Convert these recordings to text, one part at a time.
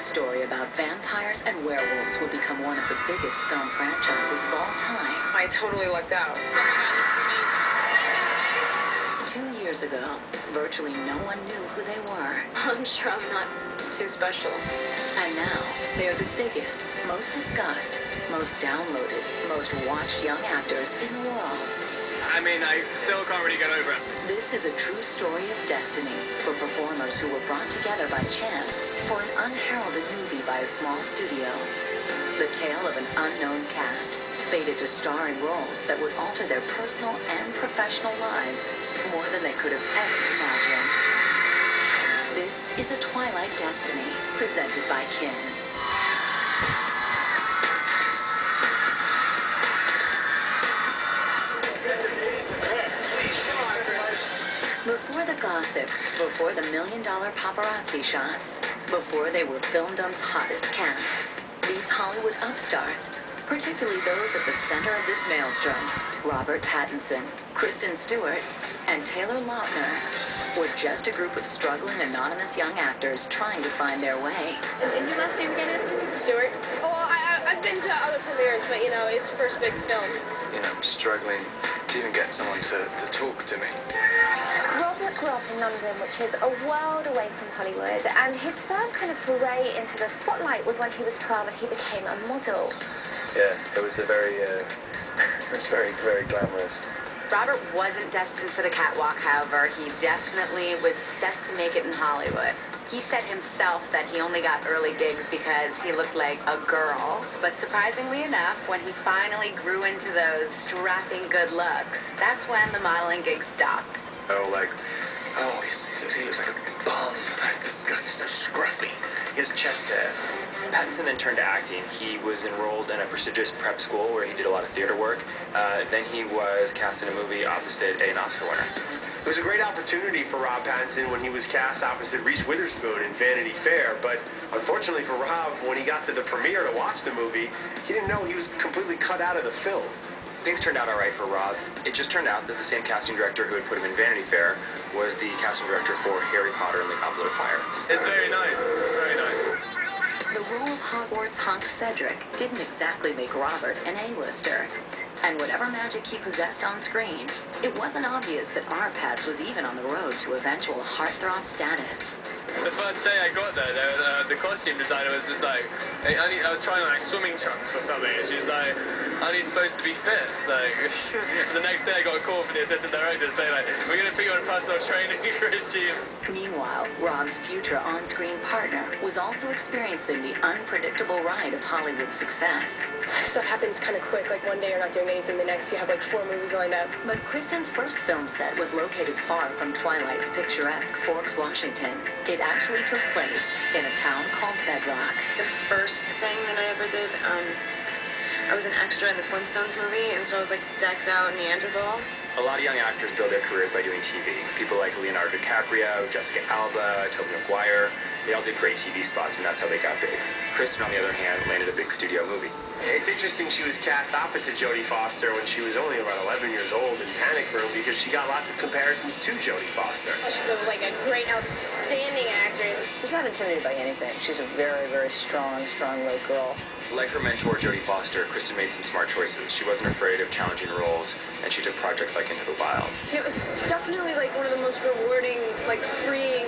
love story about vampires and werewolves will become one of the biggest film franchises of all time. I totally lucked out. 2 years ago, virtually no one knew who they were. I'm sure I'm not too special. And now, they're the biggest, most discussed, most downloaded, most watched young actors in the world. I mean, I still can't really get over it. This is a true story of destiny for performers who were brought together by chance for an unheralded movie by a small studio. The tale of an unknown cast, fated to star in roles that would alter their personal and professional lives more than they could have ever imagined. This is A Twilight Destiny, presented by Kin. Before the gossip, before the million-dollar paparazzi shots, before they were filmdom's hottest cast, these Hollywood upstarts, particularly those at the center of this maelstrom, Robert Pattinson, Kristen Stewart, and Taylor Lautner, were just a group of struggling anonymous young actors trying to find their way. And your last name again is? Stuart? Oh, well, I've been to other premieres, but, you know, it's first big film. You know, I'm struggling to even get someone to talk to me. Robert grew up in London, which is a world away from Hollywood, and his first kind of foray into the spotlight was when he was 12 and he became a model. Yeah, it was a very, it was very, very glamorous. Robert wasn't destined for the catwalk, however. He definitely was set to make it in Hollywood. He said himself that he only got early gigs because he looked like a girl. But surprisingly enough, when he finally grew into those strapping good looks, that's when the modeling gigs stopped. Oh, like, oh, he looks like a bum. That's disgusting, so scruffy. He has chest hair. Pattinson then turned to acting. He was enrolled in a prestigious prep school where he did a lot of theater work. Then he was cast in a movie opposite an Oscar winner. It was a great opportunity for Rob Pattinson when he was cast opposite Reese Witherspoon in Vanity Fair, but unfortunately for Rob, when he got to the premiere to watch the movie, he didn't know he was completely cut out of the film. Things turned out all right for Rob. It just turned out that the same casting director who had put him in Vanity Fair was the casting director for Harry Potter and the Goblet of Fire. It's very nice. It's very nice. The role of Hogwarts hunk Cedric didn't exactly make Robert an A-lister. And whatever magic he possessed on screen, it wasn't obvious that Arpads was even on the road to eventual heartthrob status. The first day I got there, the costume designer was just like, I was trying on like swimming trunks or something, and she was like, aren't you supposed to be fit? Like, the next day I got a call from the assistant director saying like, we're going to put you on a personal training regime. Meanwhile, Rob's future on-screen partner was also experiencing the unpredictable ride of Hollywood success. Stuff happens kind of quick, like one day you're not doing anything, the next you have like 4 movies lined up. But Kristen's first film set was located far from Twilight's picturesque Forks, Washington. It actually took place in a town called Bedrock. The first thing that I ever did, I was an extra in the Flintstones movie, and so I was like decked out Neanderthal. A lot of young actors build their careers by doing TV. People like Leonardo DiCaprio, Jessica Alba, Tobey Maguire, they all did great TV spots, and that's how they got big. Kristen, on the other hand, landed a big studio movie. It's interesting she was cast opposite Jodie Foster when she was only about 11 years old in Panic Room because she got lots of comparisons to Jodie Foster. She's like a great, outstanding actress. She's not intimidated by anything. She's a very, very strong-willed girl. Like her mentor, Jodie Foster, Kristen made some smart choices. She wasn't afraid of challenging roles, and she took projects like Into the Wild. It was definitely like one of the most rewarding, like freeing,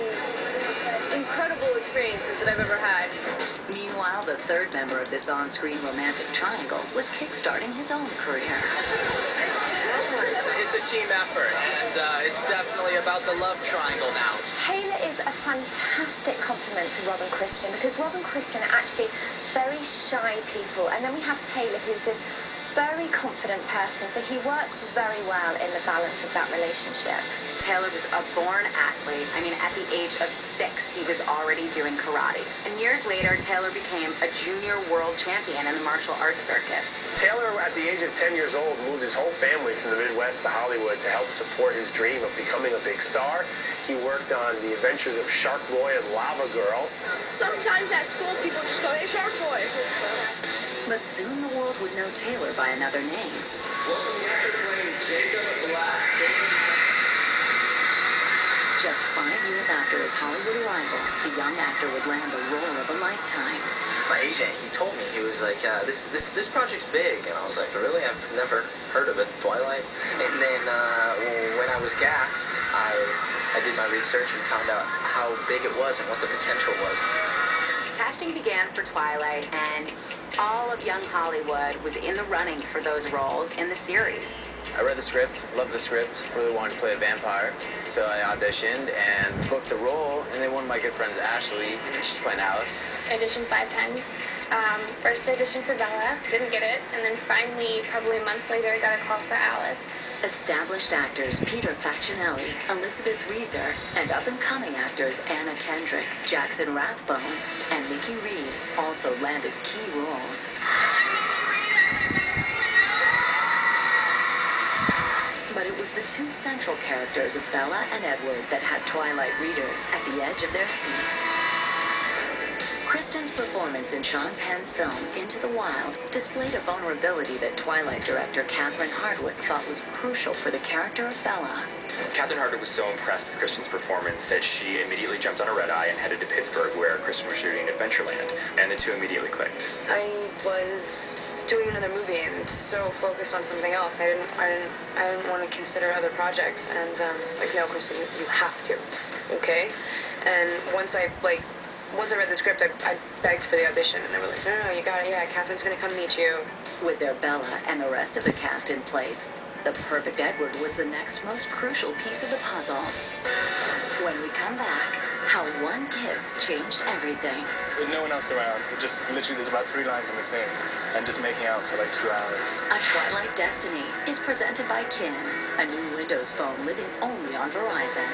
incredible experiences that I've ever had. Meanwhile, the third member of this on-screen romantic triangle was kickstarting his own career. It's a team effort, and it's definitely about the love triangle now. Taylor is a fantastic compliment to Rob and Kristen because Rob and Kristen are actually very shy people, and then we have Taylor, who's this very confident person, so he works very well in the balance of that relationship. Taylor was a born athlete. I mean, at the age of 6, he was already doing karate. And years later, Taylor became a junior world champion in the martial arts circuit. Taylor, at the age of 10 years old, moved his whole family from the Midwest to Hollywood to help support his dream of becoming a big star. He worked on The Adventures of Shark Boy and Lava Girl. Sometimes at school, people just go, hey, Shark Boy. But soon the world would know Taylor by another name. Welcome the actor playing Jacob Black. Just 5 years after his Hollywood arrival, the young actor would land the role of a lifetime. my agent, he told me, he was like, this project's big. And I was like, really? I've never heard of it, Twilight. And then when I was gassed, I did my research and found out how big it was and what the potential was. Casting began for Twilight, and all of young Hollywood was in the running for those roles in the series. I read the script, loved the script, really wanted to play a vampire. So I auditioned and booked the role, and then one of my good friends, Ashley, she's playing Alice. I auditioned 5 times. First I auditioned for Bella, didn't get it, and then finally, probably a month later, I got a call for Alice. Established actors Peter Facinelli, Elizabeth Reeser, and up-and-coming actors Anna Kendrick, Jackson Rathbone, and Nikki Reed also landed key roles. But it was the 2 central characters of Bella and Edward that had Twilight readers at the edge of their seats. Kristen's performance in Sean Penn's film Into the Wild displayed a vulnerability that Twilight director Catherine Hardwicke thought was crucial for the character of Bella. Catherine Hardwicke was so impressed with Kristen's performance that she immediately jumped on a red-eye and headed to Pittsburgh, where Kristen was shooting Adventureland, and the 2 immediately clicked. I was doing another movie and so focused on something else. I didn't want to consider other projects. And like, no, Kristen, you have to, okay? And once I read the script, I begged for the audition, and they were like, no, you got it. Yeah, Catherine's gonna come meet you. With their Bella and the rest of the cast in place, the perfect Edward was the next most crucial piece of the puzzle. When we come back, how one kiss changed everything. With no one else around, just literally there's about 3 lines in the scene, and just making out for like 2 hours. A Twilight Destiny is presented by Kin, a new Windows phone living only on Verizon.